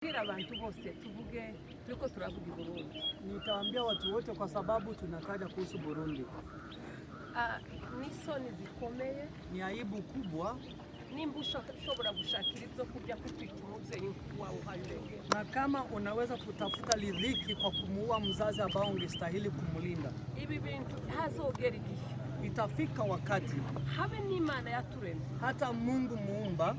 Abantu bose tuvuge tuko turavuga Burundi. Nitawaambia watu wote kwa sababu tunataja kuhusu Burundi. Nisoni zikomeye, ni aibu kubwa nimba ushobora gushakira ibyo kurya kutwita umuvyeyi wawe uhayurengera. Na kama unaweza kutafuta riziki kwa kumuua mzazi ambao ungestahili kumulinda. Ibi bintu hazogera igihe. Itafika wakati habe n'Imana yaturemye, hata Mungu muumba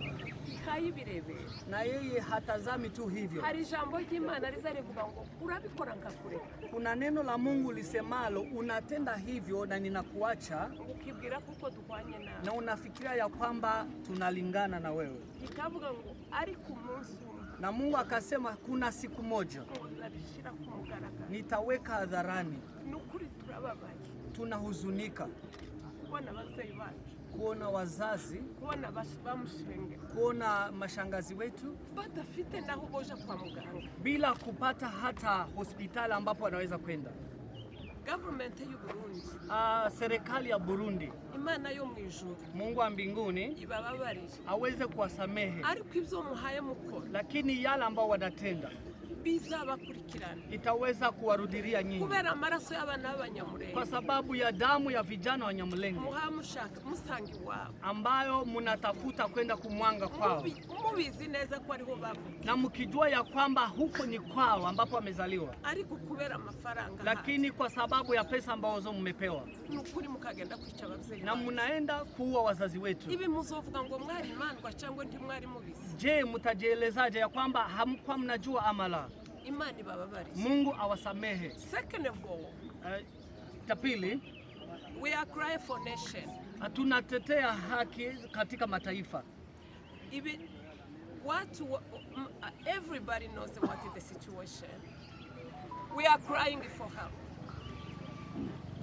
ikayibirebe, na yeye hatazami tu hivyo. Hari jambo ry'Imana rizarivuga ngo urabikora ngakureka. Kuna neno la Mungu lisemalo unatenda hivyo na ninakuacha, ukibwira kuko duhwanye nawe, na unafikiria ya kwamba tunalingana na wewe. Ikavuga ngo ari ku munsi, na Mungu akasema kuna siku moja nitaweka hadharani. Nukuri turababaye, tunahuzunika kuona abavyeyi bacu, kuona wazazi, kuona bamushenge, kuona mashangazi wetu badafite naho boja kwa muganga, bila kupata hata hospitali ambapo wanaweza kwenda. Government y'u Burundi, serikali ya Burundi, Imana yo mwijuru, Mungu wa mbinguni ibababarire, aweze kuwasamehe, ariko ibyo muhaye mukora, lakini yale ambao wanatenda bizabakurikirana, itaweza kuwarudilia nyinyi, kubera amaraso y'abana b'Abanyamulenge, kwa sababu ya damu ya vijana wa Banyamulenge muhamushaka musangi wao, ambayo mnatafuta kwenda kumwanga kwao, mubizi neza ko ariho bavuka, na mkijua ya kwamba huko ni kwao ambapo wamezaliwa, ariko kubera amafaranga, lakini kwa sababu ya pesa ambazo mmepewa, nukuri mukagenda kwica abavyeyi, na mnaenda kuua wazazi wetu. Ibi muzovuga ngo mwari imandwa cyangwa ndi mwari mubizi? Je, mtajielezaje ya kwamba hamkuwa mnajua amala? Imani ibababarire, Mungu awasamehe. Second of all, cha pili, we are crying for nation. Tunatetea haki katika mataifa. Ibi everybody knows what is the situation. We are crying for help.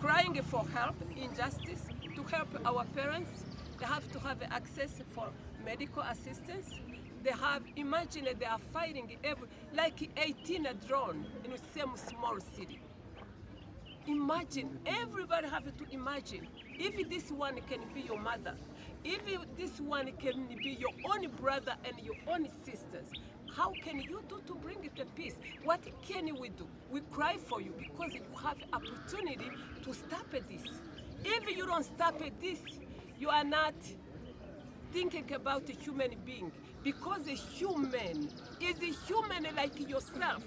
Crying for help, injustice, to help our parents. They have to have access for medical assistance. They have, imagine they are fighting like 18 drone in the same small city. Imagine, everybody have to imagine, if this one can be your mother, if this one can be your own brother and your own sisters, how can you do to bring the peace? What can we do? We cry for you because you have opportunity to stop this. If you don't stop this, you are not thinking about a human being, because a human is a human like yourself.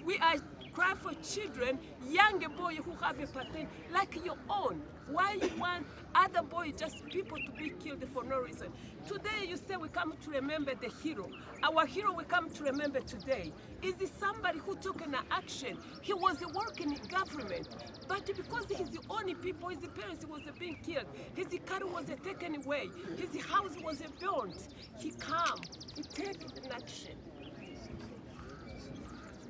We are crying for children, young boy who have a pattern like your own. Why you want other boys, just people to be killed for no reason? Today you say we come to remember the hero. Our hero we come to remember today is somebody who took an action. He was working in government, but because his own people, his parents was being killed, his car was taken away, his house was burnt, he come, he take an action.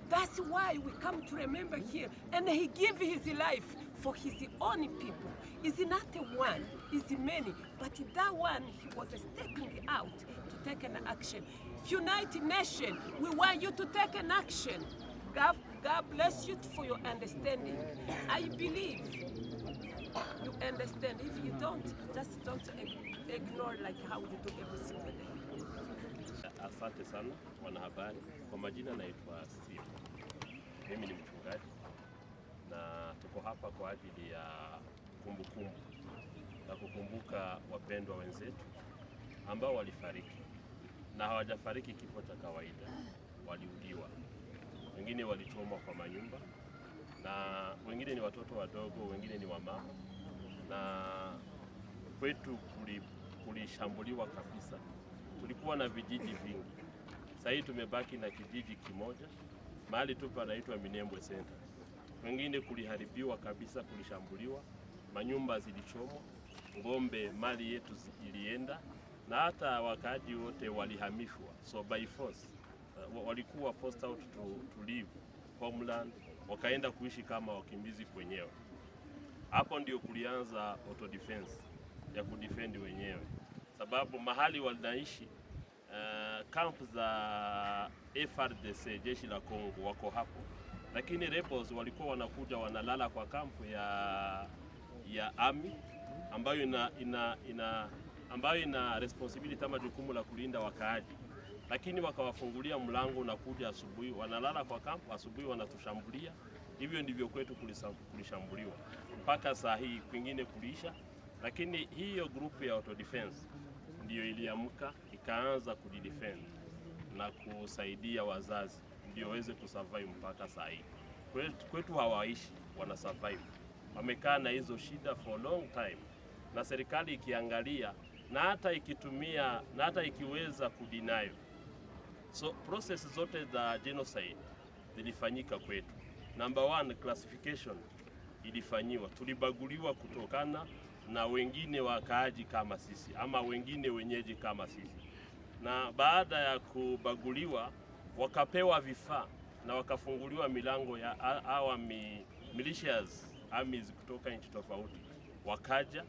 That's why we come to remember here, and he gave his life for his own people. Is not one, is many, but that one he was stepping out to take an action. United Nations, we want you to take an action. God bless you for your understanding. I believe you understand. If you don't, just don't ignore like how you do every single day. Asante sana wanahabari. Kwa majina naitwa Steve. Mimi ni mchungaji na tuko hapa kwa ajili ya kumbukumbu na kukumbuka wapendwa wenzetu ambao walifariki na hawajafariki kifo cha kawaida, waliuliwa. Wengine walichomwa kwa manyumba, na wengine ni watoto wadogo, wengine ni wamama, na kwetu kulishambuliwa kabisa. Tulikuwa na vijiji vingi. Sasa hivi tumebaki na kijiji kimoja, mahali tu panaitwa Minembwe Center. Wengine kuliharibiwa kabisa, kulishambuliwa, manyumba zilichomwa, ngombe, mali yetu ilienda, na hata wakaaji wote walihamishwa. So by force, walikuwa forced out to leave homeland, wakaenda kuishi kama wakimbizi kwenyewe. Hapo ndio kulianza auto defense ya kudefend wenyewe, sababu mahali wanaishi camp za FARDC, jeshi la Kongo, wako hapo, lakini rebels walikuwa wanakuja wanalala kwa kampu ya army ambayo ina responsibility kama jukumu la kulinda wakaaji. lakini wakawafungulia mlango na kuja asubuhi, wanalala kwa kampu, asubuhi wanatushambulia. Hivyo ndivyo kwetu kulishambuliwa mpaka saa hii, kwingine kulisha. Lakini hiyo grupu ya auto defense ndio iliamka ikaanza kujidefend na kusaidia wazazi ndio waweze kusurvive mpaka saa hii. Kwetu hawaishi, wana survive. Wamekaa na hizo shida for long time, na serikali ikiangalia na hata ikitumia na hata ikiweza kudinayo. So process zote za genocide zilifanyika kwetu. Number one, classification ilifanyiwa. Tulibaguliwa kutokana na wengine wakaaji kama sisi ama wengine wenyeji kama sisi, na baada ya kubaguliwa wakapewa vifaa na wakafunguliwa milango ya hawa militias armies kutoka nchi tofauti, wakaja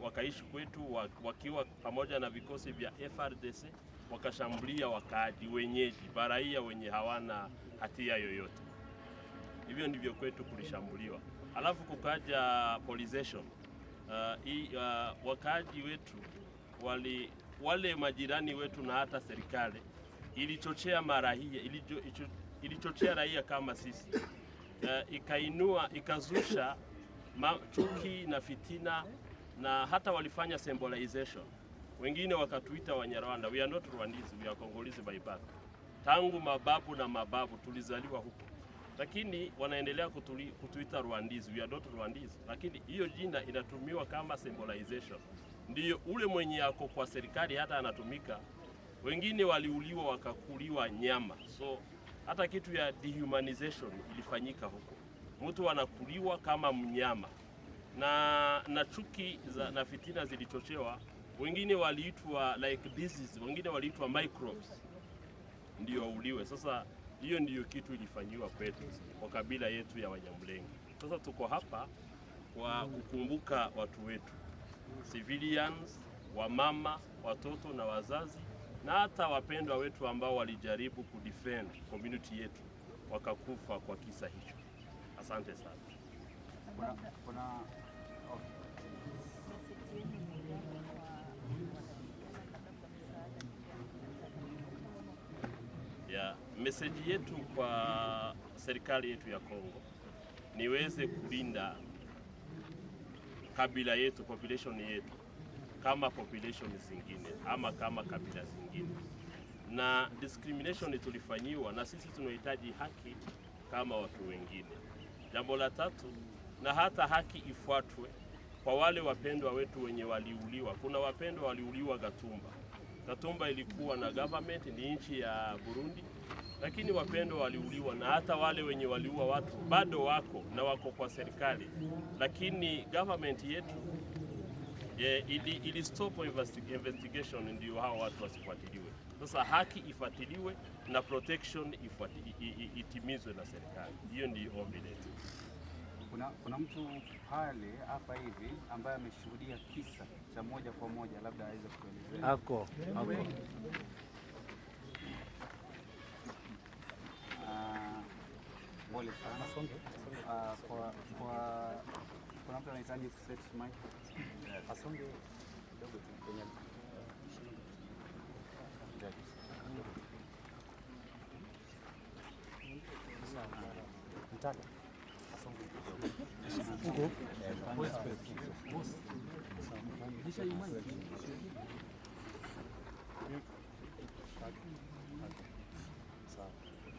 wakaishi kwetu wakiwa pamoja na vikosi vya FRDC, wakashambulia wakaaji wenyeji baraia wenye hawana hatia yoyote. Hivyo ndivyo kwetu kulishambuliwa. Alafu kukaja policeization. Wakaaji wetu wale majirani wetu na hata serikali ilichochea ilichochea raia kama sisi, ikazusha chuki na fitina, na hata walifanya symbolization. Wengine wakatuita Wanyarwanda. We are not Rwandese, we are Congolese by birth. Tangu mababu na mababu tulizaliwa huko, lakini wanaendelea kutuita Rwandese. We are not Rwandese, lakini hiyo jina inatumiwa kama symbolization. Ndiyo ule mwenye yako kwa serikali hata anatumika. Wengine waliuliwa wakakuliwa nyama, so hata kitu ya dehumanization ilifanyika huko. Mtu anakuliwa kama mnyama, na chuki na fitina zilichochewa. Wengine waliitwa like disease, wengine waliitwa microbes ndio wauliwe. Sasa hiyo ndiyo kitu ilifanyiwa kwetu kwa kabila yetu ya Wanyamulenge. Sasa tuko hapa kwa kukumbuka watu wetu, civilians, wamama, watoto na wazazi, na hata wapendwa wetu ambao walijaribu kudefend community yetu wakakufa kwa kisa hicho. Asante sana. Message yetu kwa serikali yetu ya Kongo niweze kulinda kabila yetu, population yetu kama population zingine ama kama kabila zingine, na discrimination tulifanyiwa, na sisi tunahitaji haki kama watu wengine. Jambo la tatu, na hata haki ifuatwe kwa wale wapendwa wetu wenye waliuliwa. Kuna wapendwa waliuliwa Gatumba ilikuwa na government, ni nchi ya Burundi, lakini wapendwa waliuliwa, na hata wale wenye waliua watu bado wako na wako kwa serikali, lakini government yetu ili stop investigation ndio hao watu wasifuatiliwe. Sasa haki ifuatiliwe na protection itimizwe na serikali. Hiyo ndio ombi letu. Kuna mtu pale hapa hivi ambaye ameshuhudia kisa cha moja kwa moja, labda aweze kuelezea. Hako. Pole sana. Kuna mtu anahitaji kuset mic. Asonge kidogo tu kwenye. Mtaka. Asonge kidogo.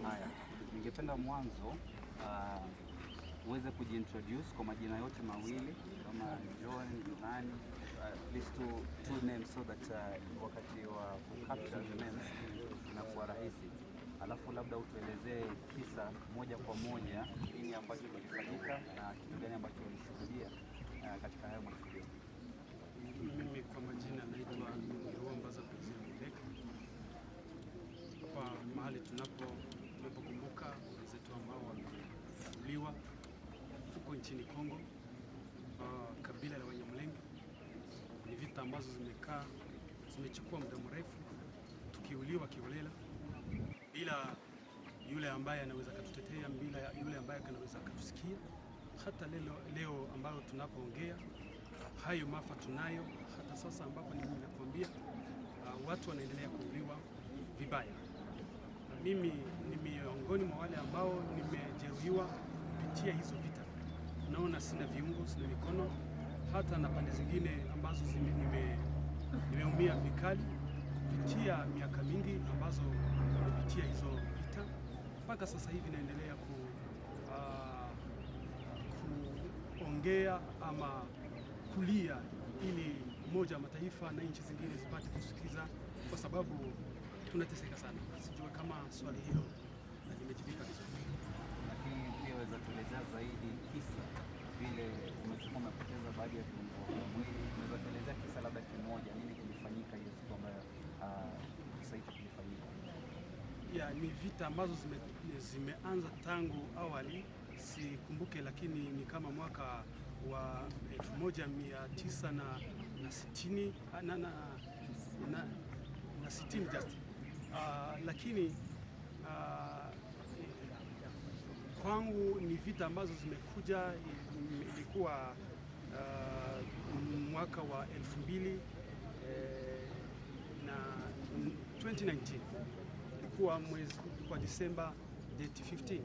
Haya, ningependa mwanzo uweze kujiintroduce kwa majina yote mawili, kama John, Nani, at least two names, so that wakati wa capture the names inakuwa rahisi. Alafu labda utuelezee kisa moja kwa moja, nini ambacho kilifanyika na kitu gani ambacho ulishuhudia katika hayo matukio. Mimi kwa majina naitwa Ruambaza President. Kwa mahali tunapokumbuka wenzetu ambao wameuliwa huko nchini Kongo, kabila la Wanyamulenge, ni vita ambazo zimechukua muda mrefu, tukiuliwa kiholela bila yule ambaye anaweza kututetea, bila yule ambaye anaweza kutusikia. Hata leo ambayo tunapoongea hayo maafa tunayo hata sasa, ambapo nimekuambia watu wanaendelea kuuliwa vibaya. Mimi ni miongoni mwa wale ambao nimejeruhiwa kupitia hizo vita. Naona sina viungo, sina mikono, hata na pande zingine ambazo nimeumia vikali kupitia miaka mingi ambazo nimepitia hizo vita. Mpaka sasa hivi naendelea kuongea ama kulia ili Umoja wa Mataifa na nchi zingine zipate kusikiza, kwa sababu tunateseka sana. Sijui kama swali hilo limejibika vizuri. Lakini pia waweza tuelezea zaidi kisa vile umesema umepoteza baadhi ya viungo vya mwili. Unaweza tuelezea kisa labda kimoja, nini kilifanyika hiyo siku ambayo kisa hicho kilifanyika? Ni vita ambazo zimeanza tangu awali, sikumbuke, lakini ni kama mwaka wa 1960 na 60 just. Lakini kwangu ni vita ambazo zimekuja, ilikuwa mwaka wa 2000 na 2019, ilikuwa mwezi wa Disemba date 15.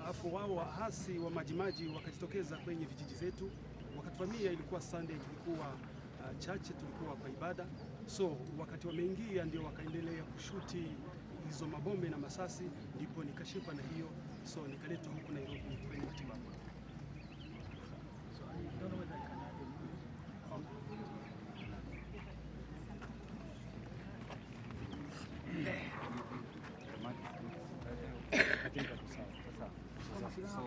Alafu wao wahasi wa Majimaji wakajitokeza kwenye vijiji zetu wakatuvamia. Ilikuwa Sunday, tulikuwa chache, tulikuwa kwa ibada, so wakati wameingia ndio wakaendelea kushuti hizo mabombe na masasi, ndipo nikashikwa na hiyo, so nikaletwa huku Nairobi kwenye matibabu. So,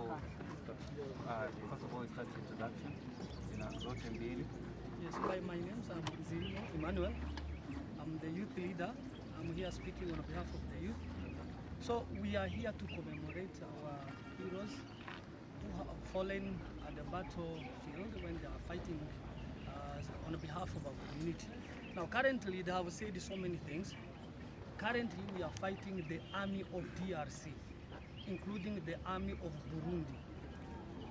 first of all, start the introduction. Yes, my name is Zilmo Emmanuel. I'm the youth leader. I'm here speaking on behalf of the youth. So we are here to commemorate our heroes who have fallen at the battlefield when they are fighting on behalf of our community. Now currently they have said so many things. Currently we are fighting the army of DRC, including the army of Burundi,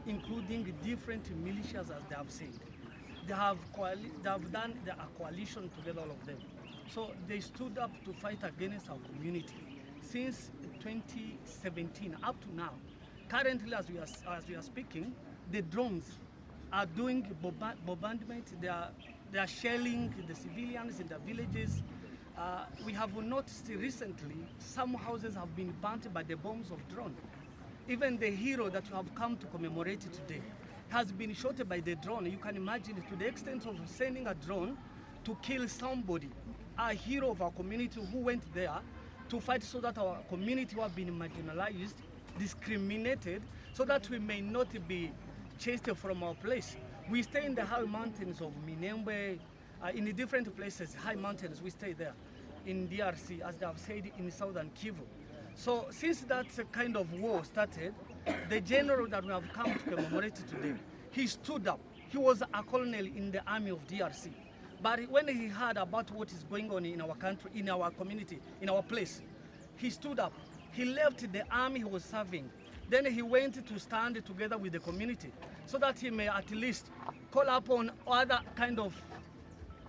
including different militias, as they have said. They have done a coalition together, all of them. So they stood up to fight against our community since 2017 up to now. Currently, as we are speaking, the drones are doing bombardment. They are shelling the civilians in the villages. We have noticed recently some houses have been burnt by the bombs of drone. Even the hero that we have come to commemorate today has been shot by the drone. You can imagine, to the extent of sending a drone to kill somebody, a hero of our community who went there to fight so that our community who have been marginalized, discriminated, so that we may not be chased from our place. We stay in the high mountains of Minembwe, in the different places, high mountains, we stay there. In DRC, as they have said, in southern Kivu. So since that kind of war started, the general that we have come to commemorate today, he stood up. He was a colonel in the army of DRC. But when he heard about what is going on in our country, in our community, in our place, he stood up. He left the army he was serving. Then he went to stand together with the community so that he may at least call upon other kind of,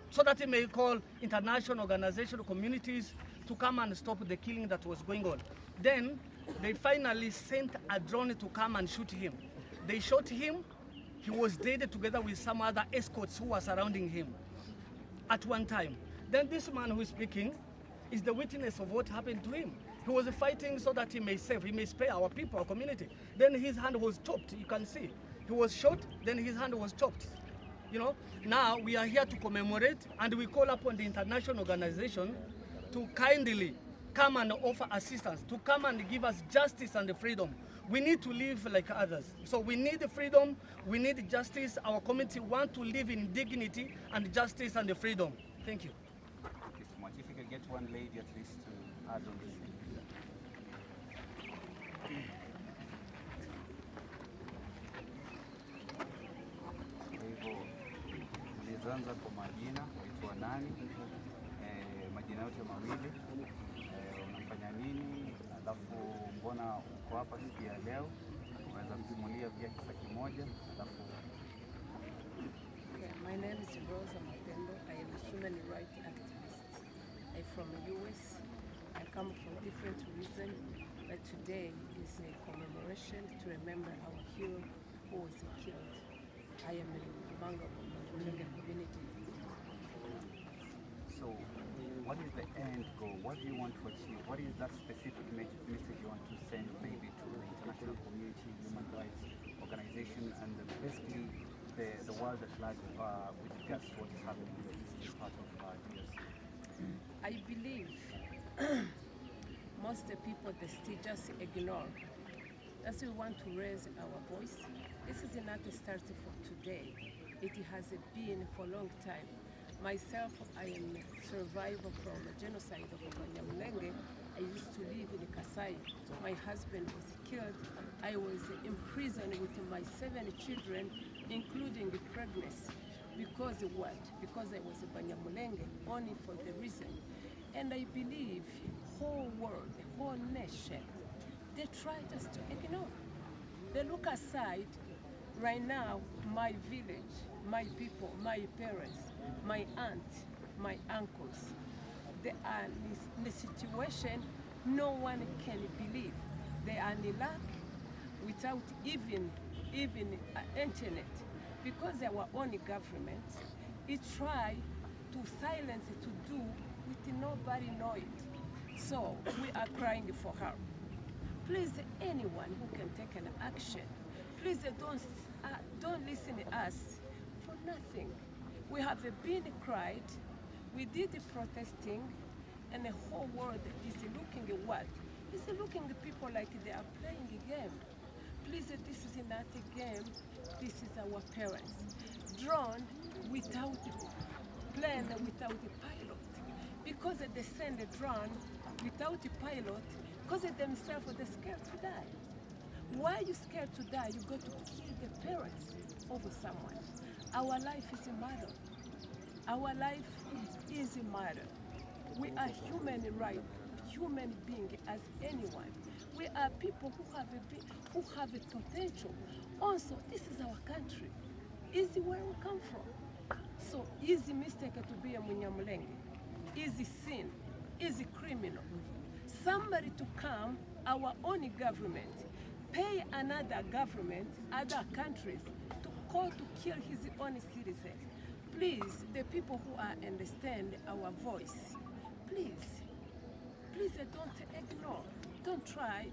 so that he may call international organizational communities to come and stop the killing that was going on. Then they finally sent a drone to come and shoot him. They shot him. He was dead together with some other escorts who were surrounding him at one time. Then this man who is speaking is the witness of what happened to him. He was fighting so that he may save, he may spare our people, our community. Then his hand was chopped, you can see. He was shot, then his hand was chopped. You know, now we are here to commemorate, and we call upon the international organization to kindly come and offer assistance, to come and give us justice and freedom. We need to live like others. So we need freedom, we need justice. Our community want to live in dignity and justice and freedom. Thank you. Thank you so much. If you could get one lady at least to add on this. Tulianza kwa majina, waitwa nani, majina yote mawili, unafanya nini, alafu mbona uko hapa siku ya leo, unaweza kusimulia pia kisa kimoja, alafu. My name is Rosa Matendo. I am a human rights activist. I'm from the US. I come from different reasons, but today is a commemoration to remember our hero who was killed. I am among the community. So, what is the end goal? What do you want to achieve? What is that specific message you want to send, maybe to the international community, human rights organizations, and basically the world at large with regards to what is happening in the eastern part of DRC? I believe most of the people they still just ignore. That's why we want to raise our voice. This is not starting for today. It has been for a long time. Myself, I am a survivor from the genocide of Banyamulenge. I used to live in Kasai. My husband was killed. I was in prison with my 7 children, including the pregnancy. Because of what? Because I was a Banyamulenge, only for the reason. And I believe whole world, the whole nation, they try just to ignore. They look aside. Right now, my village, my people, my parents, my aunt, my uncles, they are in a situation no one can believe. They are in lack without even internet. Because our own government, it try to silence, to do with nobody know it. So we are crying for help. Please, anyone who can take an action, please don't listen to us for nothing. We have been cried, we did the protesting, and the whole world is looking at what? It's looking at people like they are playing a game. Please, this is not a game, this is our parents. Drone without a plane, without a pilot. Because they send a drone without a pilot, because they themselves they're scared to die. Why are you scared to die? You got to kill the parents over someone. Our life is a matter. Our life is a matter. We are human being as anyone. We are people who have a potential. Also, this is our country. Is where we come from. So, is a mistake to be a Munyamulenge? Is a sin? Is a criminal? Somebody to come, our own government, pay another government, other countries, to call to kill his own citizens. Please, the people who understand our voice, please don't ignore, don't try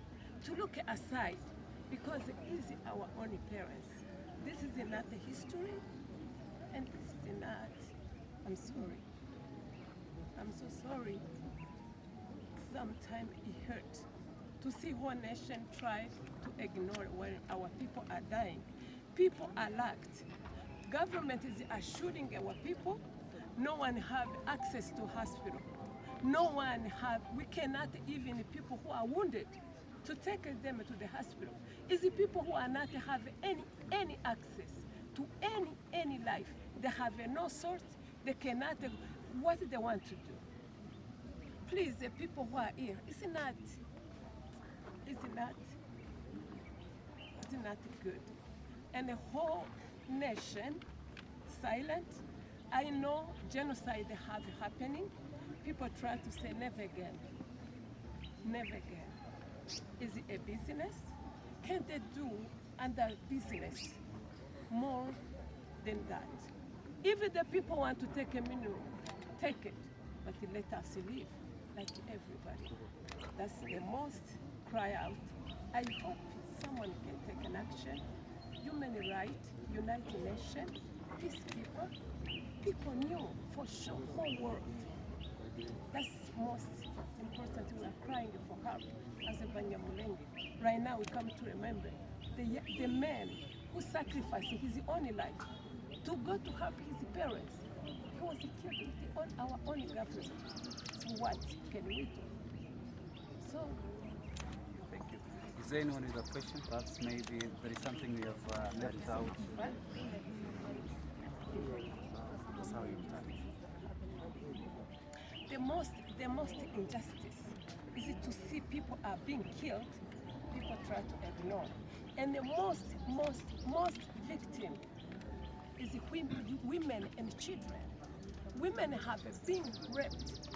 to look aside, because it is our own parents. This is not the history, and this is not, I'm sorry. I'm so sorry. Sometimes it hurts to see one nation try to ignore when our people are dying. People are lacked. Government is shooting our people. No one have access to hospital. No one have, we cannot even people who are wounded to take them to the hospital. It's the people who are not have any access to any life. They have no source, they cannot, what they want to do. Please, the people who are here, it's not good. And the whole nation silent. I know genocide have happening. People try to say never again. Never again. Is it a business? Can they do under business more than that? If the people want to take a minute, take it, but let us live like everybody. That's the most cry out. I hope someone can take an action. Human rights, United Nations, peacekeeper, people knew for sure, whole world. That's most important. We are crying for help as a Banyamulenge. Right now we come to remember the man who sacrificed his own life to go to help his parents. He was killed with our own government. So what can we do? So, thank you. Is there anyone with a question? Perhaps maybe there is something we have left out. The most injustice is to see people are being killed, people try to ignore. And the most victim is women and children. Women have been raped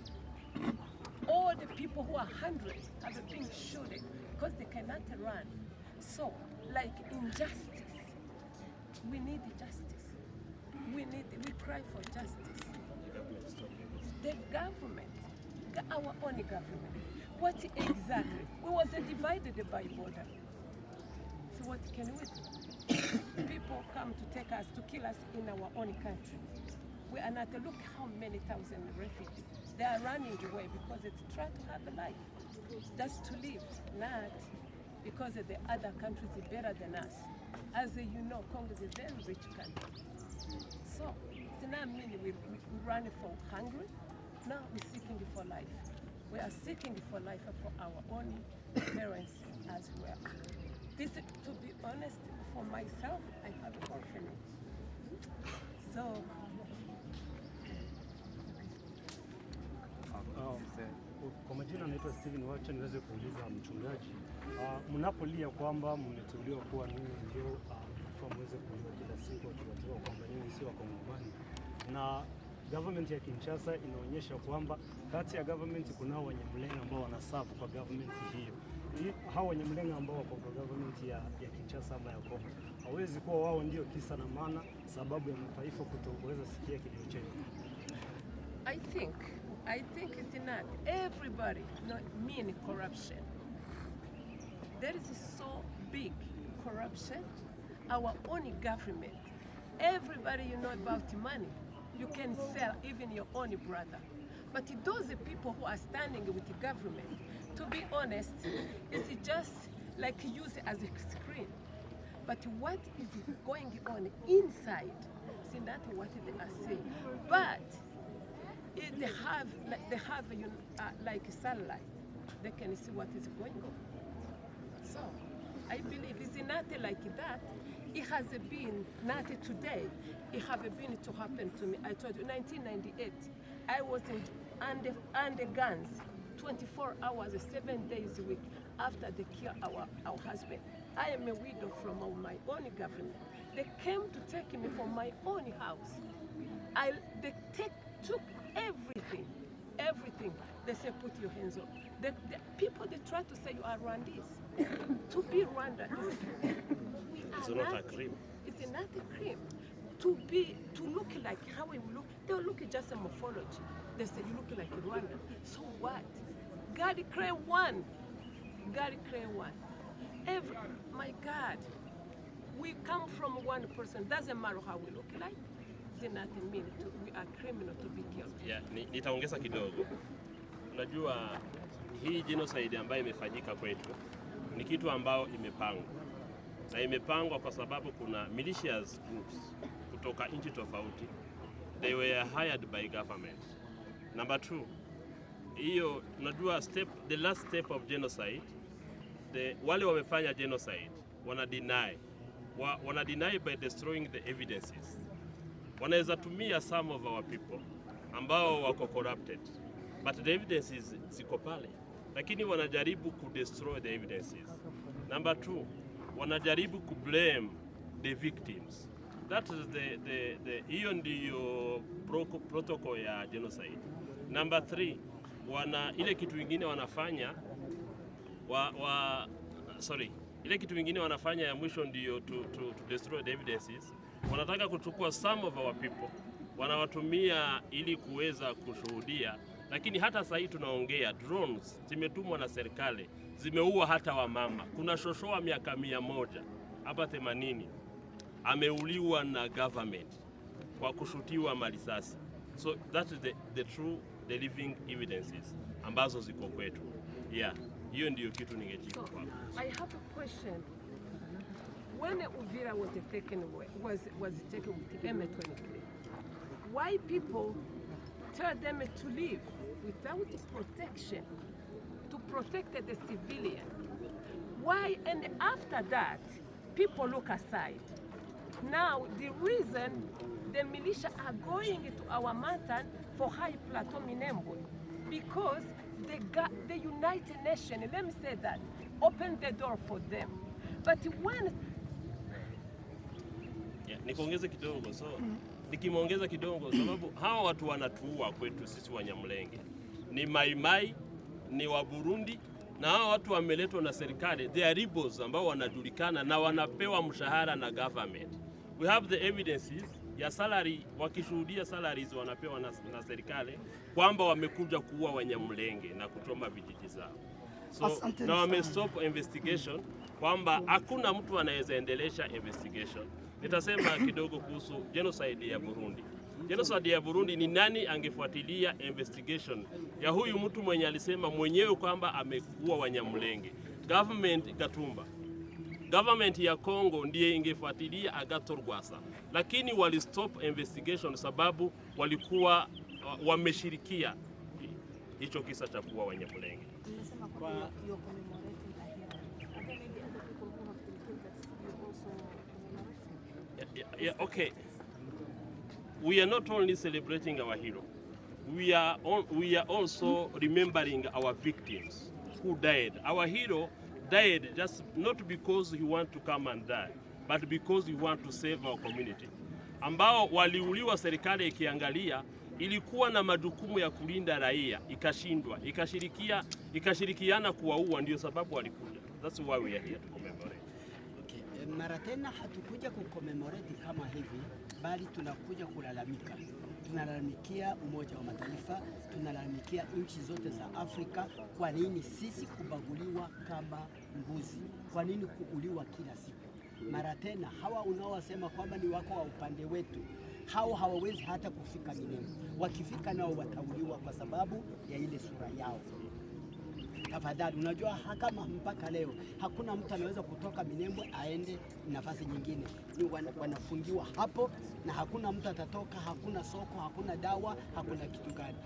all the people who are 100 have been shot because they cannot run. So, like injustice, we need justice. We cry for justice. The government, our own government, what exactly? We was divided by border. So what can we do? People come to take us, to kill us in our own country. We are not, look how many thousand refugees. They are running away because they try to have a life, just to live, not because the other countries are better than us. As you know, Congo is a very rich country. So, it's not meaning we run for hungry. Now we're seeking for life. We are seeking for life for our own parents as well. This, to be honest, for myself, I have an orphanage. So, kwa majina naitwa Steven Wacha, niweze kuuliza mchungaji, mnapolia kwamba mmeteuliwa kuwa ninyi ndio mweze kuliwa kila siku wakiwatoa kwamba ninyi si Wakongomani, na government ya Kinshasa inaonyesha kwamba kati ya government kunao wenye mlenga ambao wanasafu kwa government hiyo. Hao wenye mlenga ambao wako kwa government ya Kinshasa ama ya Kongo, hawezi kuwa wao ndio kisa na maana sababu ya mataifa kutoweza sikia kilio chenu? I think it's not everybody not mean corruption. There is so big corruption. Our own government, everybody you know about money. You can sell even your own brother. But those people who are standing with the government, to be honest, it's just like use it as a screen. But what is going on inside, see not what they are saying. But they have like satellite. They can see what is going on. So I believe it's not like that. It has been not today. It has been to happen to me. I told you, 1998, I was under guns, 24 hours, 7 days a week after they killed our husband. I am a widow from my own government. They came to take me from my own house. They took everything. They say, put your hands up. The people, they try to say you are Rwandese. To be Rwanda it's not a crime. It's not a crime. To look like how we look, they'll look at just a morphology. They say you look like Rwanda. So what? God created one. My God, we come from one person. Doesn't matter how we look like. It's not a mean we are criminal to be killed. Yeah, nitaongeza kidogo. Unajua hii genocide ambayo imefanyika kwetu ni kitu ambao imepangwa. Na imepangwa kwa sababu kuna militias groups kutoka nchi tofauti. They were hired by government. Number 2, hiyo unajua the last step of genocide, wale wamefanya genocide wana deny by destroying the evidences. Wanaweza tumia some of our people ambao wako corrupted, but the evidences ziko pale, lakini wanajaribu destroy the evidences. Number 2, wanajaribu blame the victims. That is hiyo ndiyo protocol ya genocide. Number 3, ile kitu kingine wanafanya ile kitu kingine wanafanya ya mwisho ndiyo to destroy the evidences. Wanataka kuchukua some of our people, wanawatumia ili kuweza kushuhudia, lakini hata sasa hivi tunaongea drones zimetumwa na serikali, zimeua hata wamama. Kuna shoshoa miaka 100 hapa 80 ameuliwa na government kwa kushutiwa malisasi. So that is the living evidences ambazo ziko kwetu. Yeah, hiyo ndiyo kitu ningejibu kwa. I have a question. When Uvira was taken away, was taken with M23, why people tell them to leave without protection, to protect the civilian? Why? And after that, people look aside. Now, the reason the militia are going to our mountain for High Plateau Minembwe, because the United Nations, let me say that, opened the door for them. But when Nikiongeza kidogo sababu hawa watu wanatuua kwetu sisi Wanyamulenge ni Mai Mai ni wa Burundi, na hao watu wameletwa na serikali. They are rebels ambao wanajulikana na wanapewa mshahara na government. We have the evidences ya salary, wakishuhudia salaries wanapewa na serikali kwamba wamekuja kuua Wanyamulenge na kuchoma vijiji zao. So na wamestop investigation kwamba hakuna mtu anaweza endelesha investigation. Nitasema kidogo kuhusu genocide ya Burundi. Genocide ya Burundi ni nani angefuatilia investigation ya huyu mtu mwenye alisema mwenyewe kwamba amekuwa Wanyamulenge? Government Gatumba. Government ya Kongo ndiye ingefuatilia Agathon Rwasa, lakini walistop investigation sababu walikuwa wameshirikia hicho kisa cha kuwa Wanyamulenge. Okay. We are not only celebrating our hero, we are also remembering our victims who died. Our hero died just not because he want to come and die, but because he want to save our community. Ambao waliuliwa, serikali ikiangalia ilikuwa na majukumu ya kulinda raia, ikashindwa, ikashirikiana kuwaua, ndio sababu walikuja. That's why we are here to commemorate. Okay. Mara tena hatukuja kucommemorate kama hivi, bali tunakuja kulalamika. Tunalalamikia Umoja wa Mataifa, tunalalamikia nchi zote za Afrika. Kwa nini sisi kubaguliwa kama mbuzi? Kwa nini kuuliwa kila siku? Mara tena hawa unaowasema kwamba ni wako wa upande wetu, hao hawawezi hata kufika Minembwe. Wakifika nao watauliwa kwa sababu ya ile sura yao. Tafadhali, unajua kama mpaka leo hakuna mtu anaweza kutoka Minembwe aende nafasi nyingine. Ni wanafungiwa hapo na hakuna mtu atatoka, hakuna soko, hakuna dawa, hakuna kitu gani.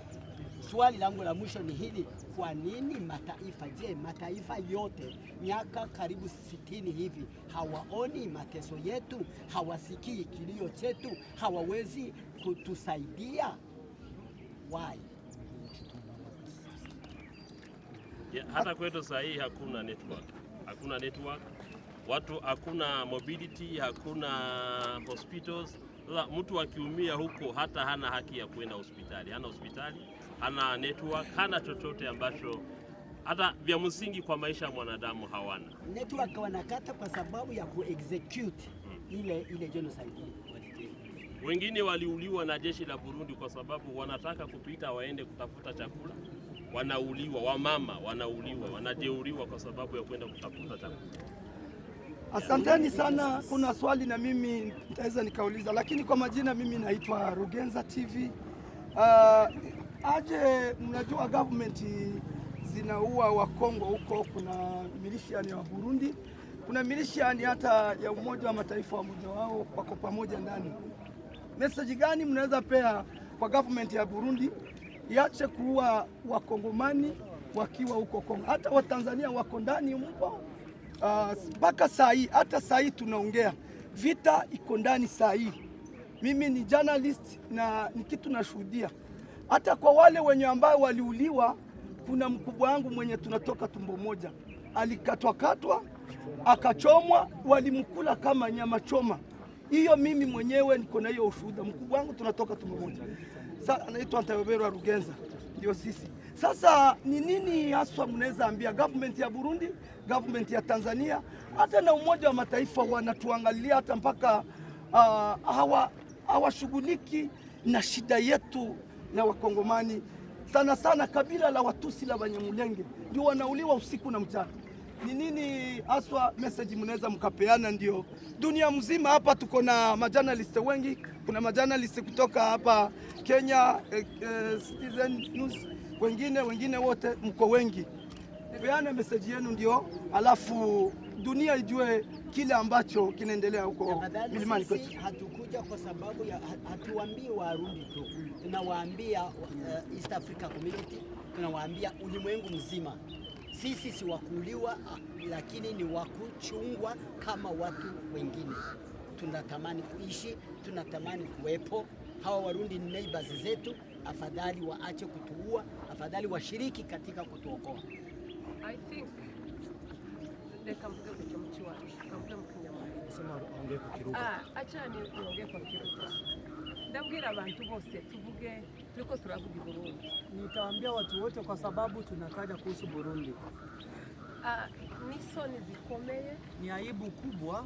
Swali langu la mwisho ni hili: kwa nini mataifa, mataifa yote miaka karibu 60 hivi hawaoni mateso yetu, hawasikii kilio chetu, hawawezi kutusaidia? Why? Yeah, hata kwetu sahihi hakuna network, watu hakuna mobility, hakuna hospitals. Mtu akiumia huko hata hana haki ya kwenda hospitali, hana network, hana chochote ambacho hata vya msingi kwa maisha ya mwanadamu hawana. Network wanakata kwa sababu ya kuexecute ile genocide. Wengine waliuliwa na jeshi la Burundi kwa sababu wanataka kupita waende kutafuta chakula. Wanauliwa, wamama wanauliwa, wanajeuriwa kwa sababu ya kwenda kutafuta chakula. Asanteni sana. Kuna swali na mimi nitaweza nikauliza, lakini kwa majina mimi naitwa Rugenza TV. Aje, mnajua government zinaua wa Kongo huko, kuna militiani wa Burundi, kuna militiani hata ya Umoja wa Mataifa, wa mmoja wao wako pamoja ndani. Message gani mnaweza pea kwa government ya Burundi iache kuua Wakongomani wakiwa huko Kongo? Hata Watanzania wako ndani mpo mpaka saa hii, hata saa hii tunaongea, vita iko ndani saa hii. Mimi ni journalist na ni kitu nashuhudia. Hata kwa wale wenye ambao waliuliwa, kuna mkubwa wangu mwenye tunatoka tumbo moja, alikatwa akachomwa, walimkula kama nyama choma. Hiyo mimi mwenyewe niko na hiyo ushuhuda. Mkubwa wangu tunatoka tumbo moja. Sasa anaitwa Ntayobera Rugenza, ndio sisi. Sasa ni nini haswa mnaweza ambia government ya Burundi, government ya Tanzania, hata na Umoja wa Mataifa wanatuangalia hata mpaka hawashughuliki na shida yetu na Wakongomani, sana sana kabila la Watusi la Wanyamulenge ndio wanauliwa usiku na mchana. Ni nini haswa message mnaweza mkapeana? Ndio dunia mzima hapa tuko na majournalist wengi, kuna majournalist kutoka hapa Kenya, Citizen News, wengine wote mko wengi. Peane message yenu ndio, alafu dunia ijue kile ambacho kinaendelea huko milimani kwetu. Sisi hatukuja kwa sababu ya hatuambii Warundi tu, tunawaambia East Africa Community, tunawaambia ulimwengu mzima. Sisi si wakuuliwa, lakini ni wakuchungwa kama watu wengine. Tunatamani kuishi, tunatamani kuwepo. Hawa Warundi ni neighbors zetu, afadhali waache kutuua, afadhali washiriki katika kutuokoa. I think reka mvuge ku cyumuci wacu kamvuge mu Kinyarwanda. Sema ongea kwa Kirundi. Acha niongee kwa Kirundi. Ndabwira abantu bose tuvuge tuliko turavuga Burundi. Nitaambia watu wote kwa sababu tunataja kuhusu Burundi. Nisoni zikomeye, ni aibu kubwa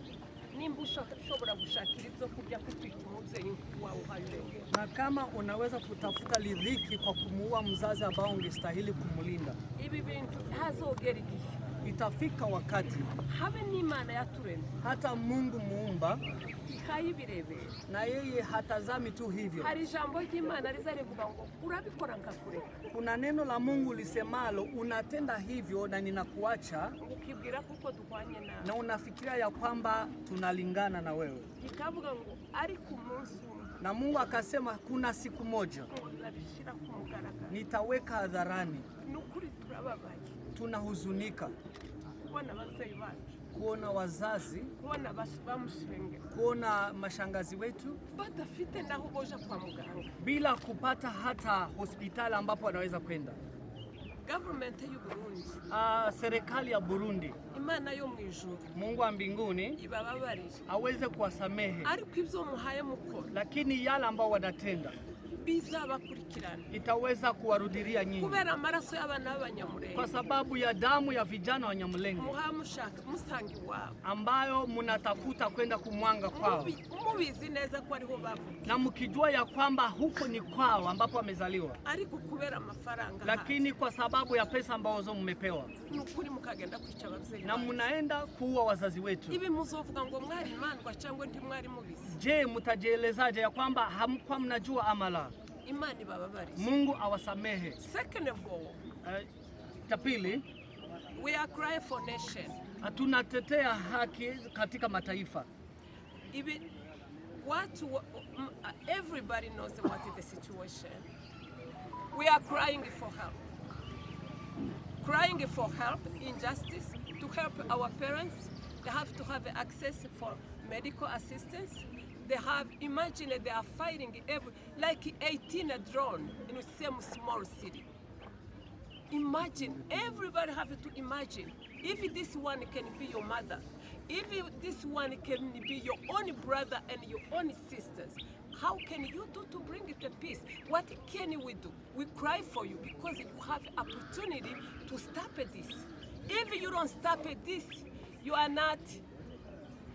nimba ushobora gushakira ibyo kurya kutwita umubyeyi wawe uharenge, na kama unaweza kutafuta ridhiki kwa kumuua mzazi ambao ungestahili kumulinda. Ibi bintu hazogera igihe, itafika wakati habe n'Imana yaturemye, hata Mungu muumba ihayibirebera, na yeye hatazami tu hivyo. Hari ijambo ry'Imana riza rivuga ngo urabikora nkakureka. Kuna neno la Mungu lisemalo unatenda hivyo na ninakuacha, ukibwira kuko duhwanye nawe, na unafikiria ya kwamba tunalingana na wewe. Ikavuga ngo ari ku munsi umwe, na Mungu akasema kuna siku moja nitaweka hadharani. Nukuri turababaye, tunahuzunika kubona ababyeyi bacu, kuona wazazi, kubona bamushenge, kuona mashangazi wetu badafite naho boja kwa muganga, bila kupata hata hospitali ambapo wanaweza kwenda. Government y'u Burundi, serikali ya Burundi, Imana yo mu ijuru, Mungu wa mbinguni ibababarire, aweze kuwasamehe, ariko ibyo muhaye mukora, lakini yale ambao wanatenda bizabakurikirana, itaweza kuwarudilia nyinyi, kubera amaraso y'abana b'Abanyamulenge, kwa sababu ya damu ya vijana wa Nyamulenge muhamushaka musangi wao, ambayo munatafuta kwenda kumwanga kwao, mubizi neza ko ariho bavuka, na mkijua ya kwamba huko ni kwao ambapo wamezaliwa, ariko kubera amafaranga, lakini kwa sababu ya pesa ambazo mmepewa, nukuri mukagenda kwica ababyeyi, na mnaenda kuua wazazi wetu. Ibi muzovuga ngo mwari imandwa cyangwa ndi mwari mubizi? Je, mtajielezaje ya kwamba hamkuwa mnajua amala? Imani bababarije, Mungu awasamehe. Second of all, cha pili, we are crying for nation. Tunatetea haki katika mataifa. Ibi watu everybody knows what is the situation. We are crying for help. Crying for help, injustice, to help our parents. They have to have access for medical assistance. They have, imagine they are fighting like 18 a drone in the same small city. Imagine, everybody have to imagine, if this one can be your mother, if this one can be your own brother and your own sisters, how can you do to bring the peace? What can we do? We cry for you because you have opportunity to stop this. If you don't stop this, you are not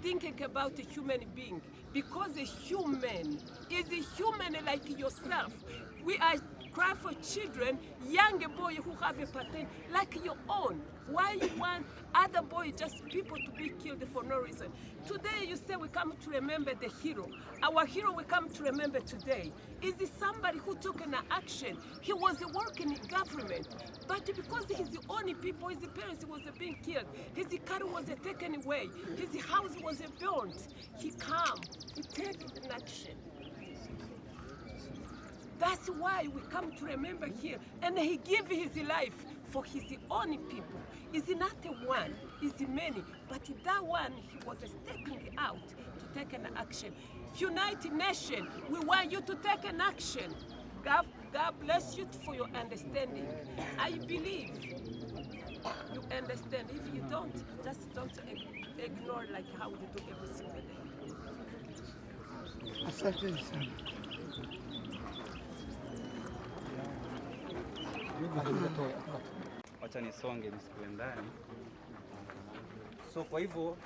thinking about a human being, because a human is a human like yourself. We are crying for children, young boy who have a pattern like your own. Why you want other boys, just people to be killed for no reason? Today you say we come to remember the hero. Our hero we come to remember today is somebody who took an action. He was working in government, but because his own people, his parents was being killed, his car was taken away, his house was burnt, he come, he take an action. That's why we come to remember here, and he gave his life for his own people. It's not one, it's many, but that one he was stepping out to take an action. United Nations, we want you to take an action. God bless you for your understanding. I believe you understand. If you don't, just don't ignore like how we do every single day. Asante sana. Wacha nisonge nisikue ndani. So kwa hivyo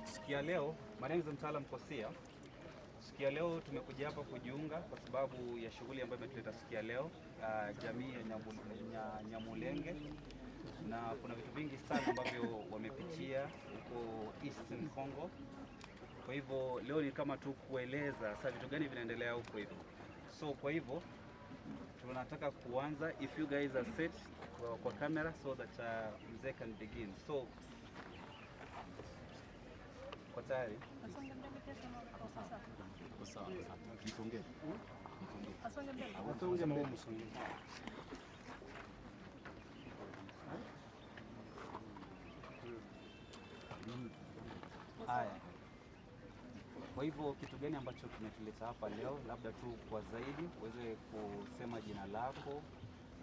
siku ya leo, my name is Mtaalamu Kosia. Siku ya leo tumekuja hapa kujiunga kwa sababu ya shughuli ambayo imetuleta siku ya leo, jamii ya Nyamulenge, na kuna vitu vingi sana ambavyo wamepitia huko Eastern Congo. Kwa hivyo leo ni kama tu kueleza sasa vitu gani vinaendelea huko hivyo. So kwa hivyo tunataka kuanza, if you guys are set kwa camera so that mzee can begin. So kwa tayari haya. Kwa hivyo kitu gani ambacho kimetuleta hapa leo, labda tu kwa zaidi uweze kusema jina lako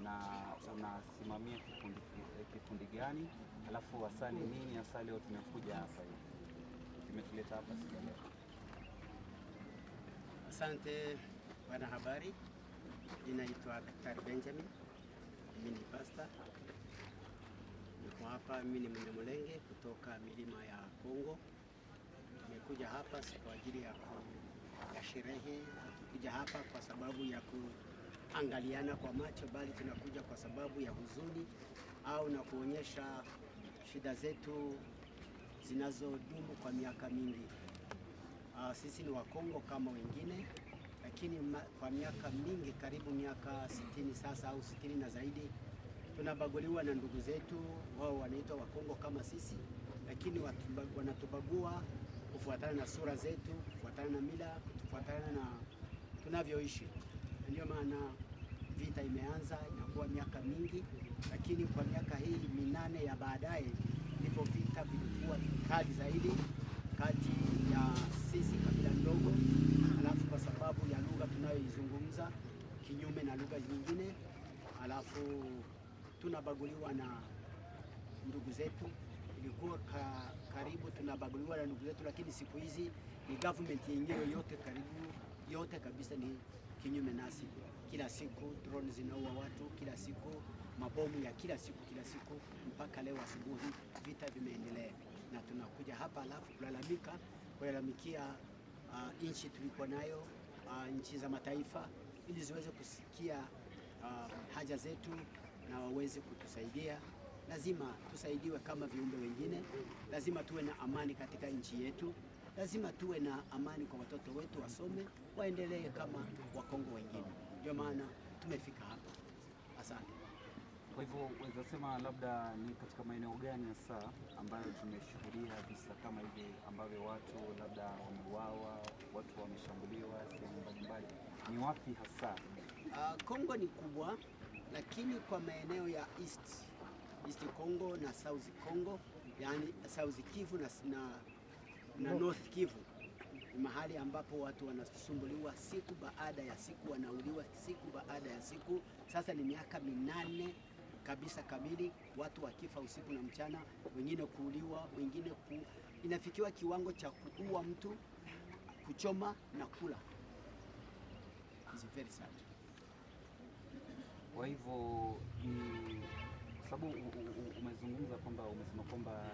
na unasimamia kikundi gani, alafu hasa ni nini hasa leo tumekuja hapa hivi kimetuleta hapa siku leo. Asante wanahabari, Ninaitwa Daktari Benjamin, mimi ni pastor. Niko hapa, mimi ni Mnyamulenge kutoka milima ya Kongo. Nimekuja hapa si kwa ajili ya sherehe, hatukuja hapa kwa sababu ya kuangaliana kwa macho, bali tunakuja kwa sababu ya huzuni au na kuonyesha shida zetu zinazodumu kwa miaka mingi. Sisi ni Wakongo kama wengine, lakini kwa miaka mingi, karibu miaka 60 sasa au 60 na zaidi, tunabaguliwa na ndugu zetu. Wao wanaitwa Wakongo kama sisi, lakini wanatubagua kufuatana na sura zetu, kufuatana na mila, kufuatana na tunavyoishi. Ndio maana vita imeanza, inakuwa miaka mingi, lakini kwa miaka hii 8 ya baadaye ndipo vita vilikuwa kali zaidi kati ya sisi kabila ndogo, alafu kwa sababu ya lugha tunayoizungumza kinyume na lugha nyingine, alafu tunabaguliwa na ndugu zetu. Ilikuwa karibu tunabaguliwa na ndugu zetu, lakini siku hizi ni government yenyewe yote, karibu yote kabisa ni kinyume nasi. Kila siku drone zinaua watu, kila siku mabomu ya kila siku mpaka leo asubuhi vita vimeendelea, na tunakuja hapa alafu kulalamikia nchi tuliko nayo, nchi za mataifa, ili ziweze kusikia haja zetu na waweze kutusaidia. Lazima tusaidiwe kama viumbe wengine, lazima tuwe na amani katika nchi yetu, lazima tuwe na amani kwa watoto wetu, wasome waendelee kama Wakongo wengine. Ndio maana tumefika hapa. Asante. Kwa hivyo unaweza sema labda ni katika maeneo gani hasa ambayo tumeshuhudia visa kama hivi ambavyo watu labda wameuawa, watu wameshambuliwa sehemu mbalimbali? Ni wapi hasa? Kongo ni kubwa, lakini kwa maeneo ya East Congo na South Congo, yani South Kivu na North Kivu, ni mahali ambapo watu wanasumbuliwa siku baada ya siku, wanauliwa siku baada ya siku. Sasa ni miaka 8 kabisa kamili, watu wakifa usiku na mchana, wengine kuuliwa, wengine inafikiwa kiwango cha kuua mtu, kuchoma na kula. It's very sad. Kwa hivyo sababu umezungumza kwamba umesema kwamba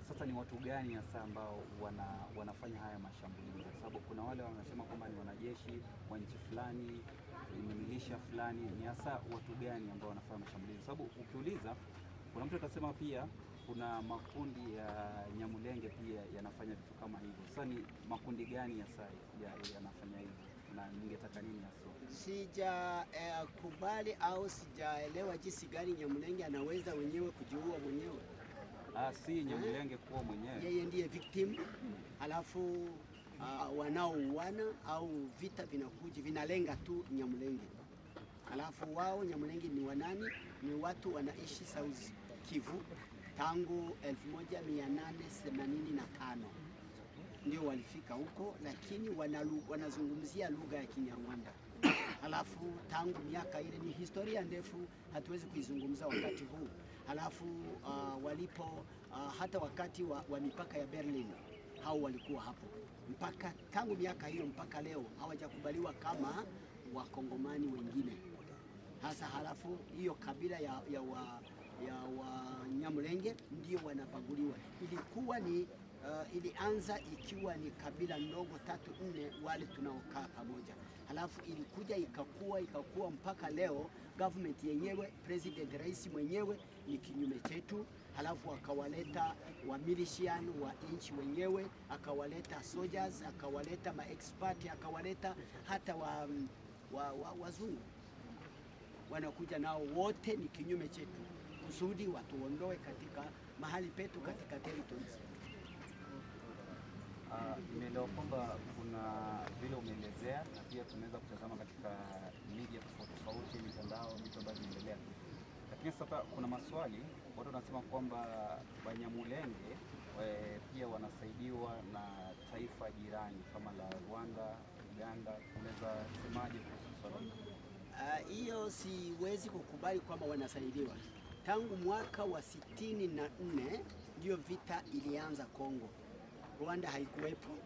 sasa ni watu gani hasa ambao wanafanya haya mashambulizi? Sababu kuna wale wanasema kwamba ni wanajeshi wa nchi fulani, ni milisha fulani. Ni hasa watu gani ambao wanafanya mashambulizi? Sababu ukiuliza, kuna mtu atasema pia kuna makundi ya Nyamulenge pia yanafanya vitu kama hivyo. Sasa ni makundi gani hasa yanafanya hivyo, na ningetaka nini hasa? Kubali au sijaelewa jinsi gani Nyamulenge anaweza wenyewe kujiua mwenyewe. Si Nyamulenge kuwa mwenyewe, yeye ndiye victim. Alafu wanaouana au vita vinakuja vinalenga tu Nyamulenge. Alafu wao Nyamulenge ni wanani? Ni watu wanaishi South Kivu tangu 1885 ndio walifika huko, lakini wanazungumzia lugha ya Kinyarwanda. Alafu tangu miaka ile, ni historia ndefu, hatuwezi kuizungumza wakati huu. Alafu walipo hata wakati wa mipaka ya Berlin, hao walikuwa hapo mpaka tangu miaka hiyo mpaka leo hawajakubaliwa kama Wakongomani wengine hasa. Halafu hiyo kabila ya Nyamulenge ndio wanabaguliwa. Ilikuwa ni ilianza ikiwa ni kabila ndogo 3-4 wale tunaokaa pamoja, halafu ilikuja ikakuwa mpaka leo government yenyewe, president rais mwenyewe ni kinyume chetu. Halafu akawaleta wa militian wa nchi wenyewe, akawaleta soldiers, akawaleta maexpert, akawaleta hata wazungu wanakuja, nao wote ni kinyume chetu, kusudi watuondoe katika mahali petu, katika territories. Nimeelewa kwamba kuna vile umeelezea, na pia tunaweza kutazama katika media tofauti, mitandao, vitu ambavyo vinaendelea. Lakini sasa kuna maswali, watu wanasema kwamba Banyamulenge pia wanasaidiwa na taifa jirani kama la Rwanda, Uganda. Unaweza semaje kuhusu swala hilo? Hiyo siwezi kukubali kwamba wanasaidiwa. Tangu mwaka wa 64 ndio vita ilianza Kongo. Rwanda haikuwepo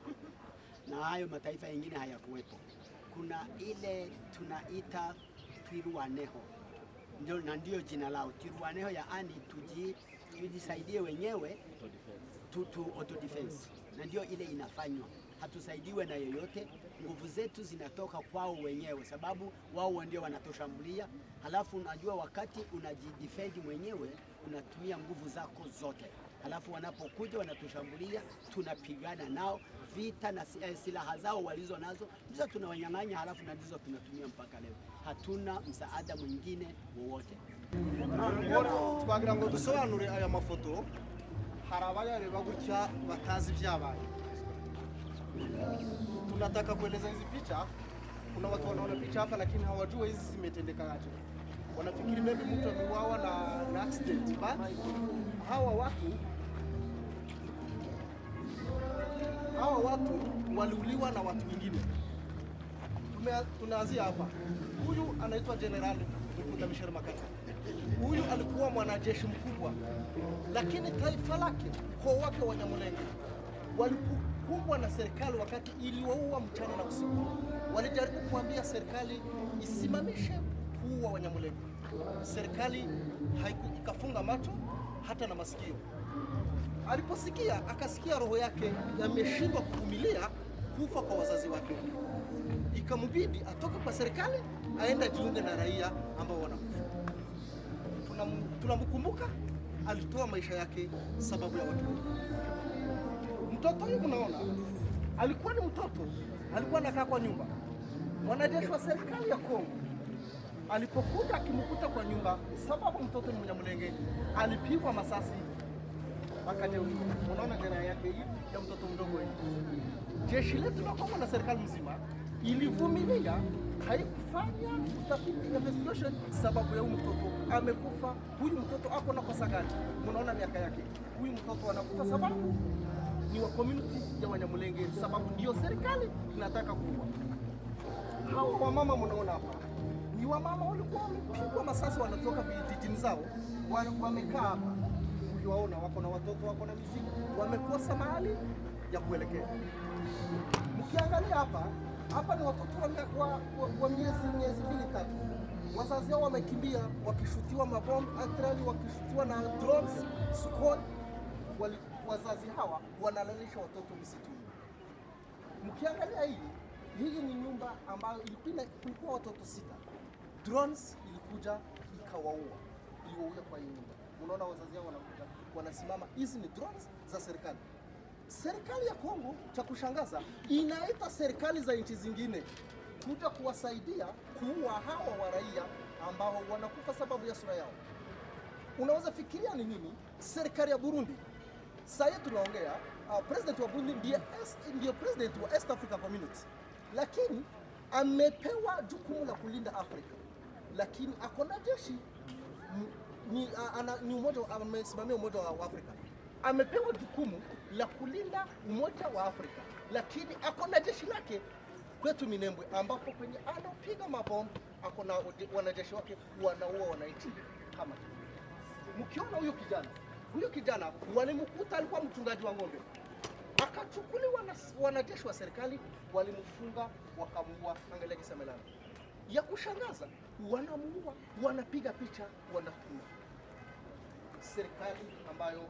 na hayo mataifa mengine hayakuwepo. kuna ile tunaita Twirwaneho, ndio jina lao Twirwaneho, yaani tujisaidie wenyewe, auto defense, na ndio ile inafanywa. Hatusaidiwe na yoyote, nguvu zetu zinatoka kwao wenyewe, sababu wao ndio wanatoshambulia. Halafu unajua wakati unajidefend mwenyewe unatumia nguvu zako zote, halafu wanapokuja wanatoshambulia, tunapigana nao vita na silaha zao walizo nazo ndizo tunawanyang'anya, halafu na ndizo tunatumia mpaka leo. Hatuna msaada mwingine wowote. Twagira ngo dusobanure aya mafoto, hari abayareba gutya batazi vyabaye. Tunataka kueleza hizi picha. Kuna watu wanaona picha hapa lakini hawajui hizi zimetendeka aje. Wanafikiri maybe mtu ameuawa na accident, but hawa watu waliuliwa na watu wengine. Tunaanzia hapa. Huyu anaitwa General Mkunda Michel Makata. Huyu alikuwa mwanajeshi mkubwa, lakini taifa lake, kwa wake wa Nyamulenge walikumbwa na serikali wakati iliwaua mchana na usiku. Walijaribu kuambia serikali isimamishe kuua Wanyamulenge. Serikali ikafunga macho hata na masikio. Aliposikia, akasikia roho yake yameshindwa kuvumilia kufa kwa wazazi wake. Ikamubidi atoke kwa serikali aenda jiunge na raia ambao wanakufa. Tunamkumbuka, alitoa maisha yake sababu ya watu. Mtoto huyu mnaona, alikuwa ni mtoto, alikuwa anakaa kwa nyumba. Mwanajeshi wa serikali ya Kongo alipokuja akimkuta kwa nyumba, sababu mtoto ni Mnyamulenge, alipigwa masasi akajeruhiwa. Unaona jeraha yake hii ya mtoto mdogo hii. Jeshi letu la Kongo na serikali mzima ilivumilia, haikufanya utafiti investigation sababu ya huyu mtoto amekufa. Huyu mtoto ako na kosa gani? Mnaona miaka yake. Huyu mtoto anakufa sababu ni wa community ya Wanyamulenge, sababu ndio serikali inataka kuua. Hao wamama mnaona hapa ni wamama walikuwa wamepigwa masasi, wanatoka vijijini zao, wamekaa hapa. Ukiwaona wako na watoto, wako na mizigo, wamekosa mahali ya kuelekea. Mkiangalia hapa ni watoto wa miezi 2-3. Wazazi wao wamekimbia wakishutiwa mabomu, atrali wakishutiwa na drones, Sukhoi. Wazazi hawa wanalalisha watoto msituni. Mkiangalia hii ni nyumba ambayo ilikuwa watoto 6. Drones ilikuja ikawaua, iliwaua kwa hii nyumba. Unaona wazazi hao wanakuja wanasimama, hizi ni drones za serikali. Serikali ya Kongo, cha kushangaza, inaita serikali za nchi zingine kuja kuwasaidia kuua hawa wa raia ambao wanakufa sababu ya sura yao. Unaweza fikiria ni nini? Serikali ya Burundi, sasa tunaongea, president wa Burundi ndiye president wa East Africa Community, lakini amepewa jukumu la kulinda Afrika, lakini akona jeshi ni amesimamia umoja wa Afrika. Amepewa jukumu la kulinda umoja wa Afrika, lakini akona jeshi lake kwetu Minembwe, ambapo kwenye anapiga mabomu akona wanajeshi wake wanaua wananchi kama. Mkiona huyo kijana walimkuta alikuwa mchungaji wa ng'ombe, akachukuliwa na wanajeshi wa serikali, walimfunga wakamuua. Angalia kisemelana ya kushangaza, wanamuua, wanapiga picha, wanakuna. Serikali ambayo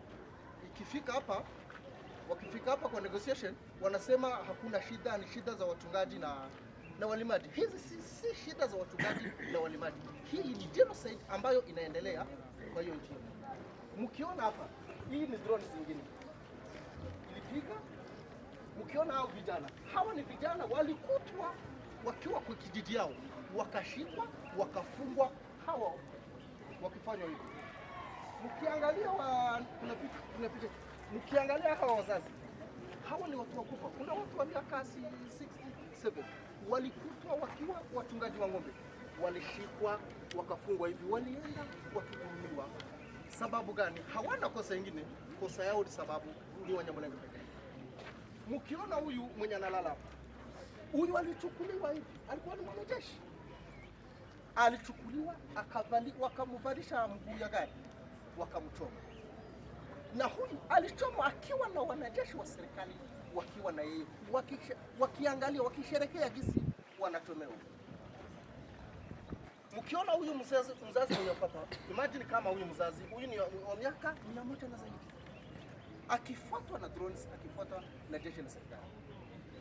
wakifika hapa kwa negotiation wanasema hakuna shida, ni shida za wachungaji na walimaji. Hizi si shida za wachungaji na walimaji, hii ni genocide ambayo inaendelea kwa hiyo nchi. Mkiona hapa, hii ni drones zingine ilipiga. Mkiona hao vijana, hawa ni vijana walikutwa wakiwa kwa kijiji yao, wakashikwa, wakafungwa, hawa wakifanywa hivyo. Mkiangalia kuna picha, mkiangalia hawa wazazi, hawa ni watu wakufa. Kuna watu wa miaka 67 walikutwa wakiwa wachungaji wa ng'ombe, walishikwa, wakafungwa hivi, walienda wakihukumiwa. Sababu gani? Hawana kosa ingine, kosa yao ni sababu ni Wanyamulenge pekee. Mkiona huyu mwenye analala hapa, huyu alichukuliwa hivi, alikuwa ni mwanajeshi. Alichukuliwa wakamvalisha mguu ya gari, wakamchoma. Na huyu alichomwa akiwa na wanajeshi wa serikali wakiwa na yeye, wakiangalia, wakisherekea gisi wanachomewa. Mkiona huyu mzazi mwenye papa, imagine kama huyu mzazi, huyu ni wa miaka 100 na zaidi, akifuatwa na drones, akifuatwa na jeshi la serikali.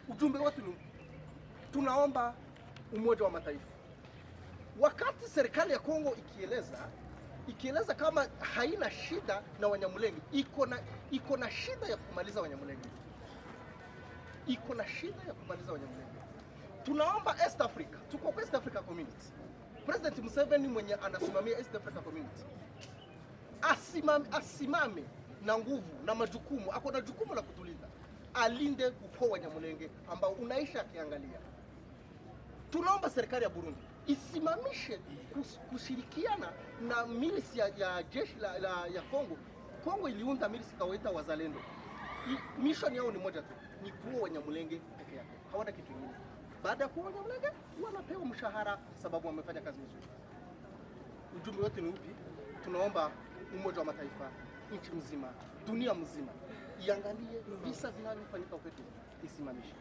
Ujumbe wetu ni tunaomba Umoja wa Mataifa, wakati serikali ya Kongo ikieleza kama haina shida na Wanyamulenge, iko na shida ya kumaliza Wanyamulenge, iko na shida ya kumaliza Wanyamulenge. Tunaomba East Africa, tuko kwa East Africa Community, President Museveni mwenye anasimamia East Africa Community asimame na nguvu na majukumu, ako na jukumu la kutulinda, alinde ukoo wa Wanyamulenge ambao unaisha akiangalia. Tunaomba serikali ya Burundi isimamishe kushirikiana na milisi ya jeshi ya Kongo. Kongo iliunda milisi kawaita wazalendo. Mission yao ni moja tu, ni kuua Wanyamulenge peke yake, hawana kitu kingine. Baada ya kuua Wanyamulenge wanapewa mshahara sababu wamefanya kazi nzuri. Ujumbe wetu ni upi? Tunaomba Umoja wa Mataifa, nchi mzima, dunia mzima iangalie visa vinavyofanyika kwetu, isimamishe.